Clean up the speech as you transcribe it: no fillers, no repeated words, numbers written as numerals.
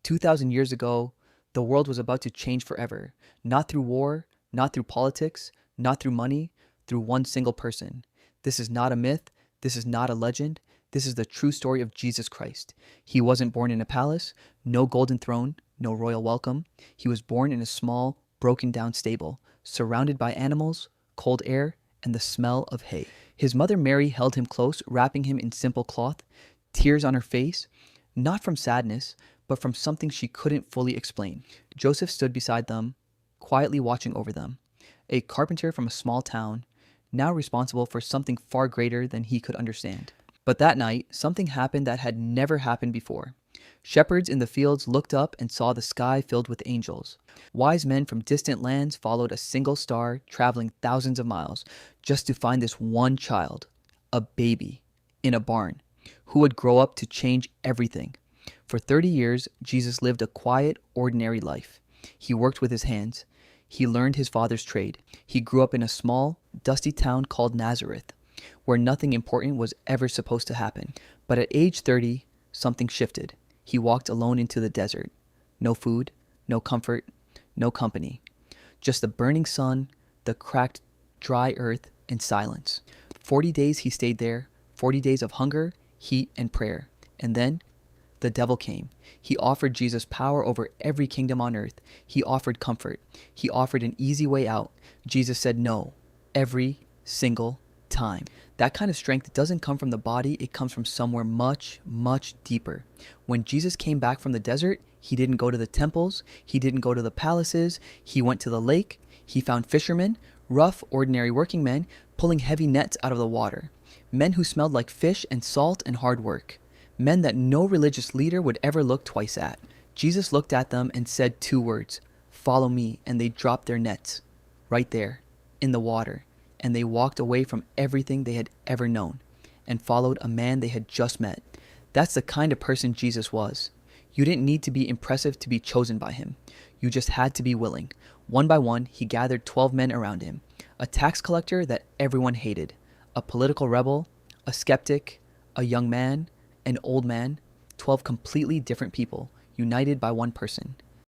2,000 years ago, the world was about to change forever. Not through war, not through politics, not through money, through one single person. This is not a myth. This is not a legend. This is the true story of Jesus Christ. He wasn't born in a palace, no golden throne, no royal welcome. He was born in a small, broken down stable, surrounded by animals, cold air, and the smell of hay. His mother Mary held him close, wrapping him in simple cloth, tears on her face, not from sadness, but from something she couldn't fully explain. Joseph stood beside them, quietly watching over them. A carpenter from a small town, now responsible for something far greater than he could understand. But that night, something happened that had never happened before. Shepherds in the fields looked up and saw the sky filled with angels. Wise men from distant lands followed a single star, traveling thousands of miles, just to find this one child, a baby, in a barn, who would grow up to change everything. For 30 years, Jesus lived a quiet, ordinary life. He worked with his hands. He learned his father's trade. He grew up in a small, dusty town called Nazareth, where nothing important was ever supposed to happen. But at age 30, something shifted. He walked alone into the desert. No food, no comfort, no company. Just the burning sun, the cracked, dry earth, and silence. 40 days he stayed there, 40 days of hunger, heat, and prayer. And then the devil came. He offered Jesus power over every kingdom on earth. He offered comfort. He offered an easy way out. Jesus said no, every single time. That kind of strength doesn't come from the body. It comes from somewhere much, much deeper. When Jesus came back from the desert, he didn't go to the temples. He didn't go to the palaces. He went to the lake. He found fishermen, rough, ordinary working men, pulling heavy nets out of the water. Men who smelled like fish and salt and hard work. Men that no religious leader would ever look twice at. Jesus looked at them and said 2 words, "Follow me," and they dropped their nets right there in the water, and they walked away from everything they had ever known and followed a man they had just met. That's the kind of person Jesus was. You didn't need to be impressive to be chosen by him. You just had to be willing. One by one, he gathered 12 men around him. A tax collector that everyone hated, a political rebel, a skeptic, a young man, an old man, 12 completely different people, united by one person.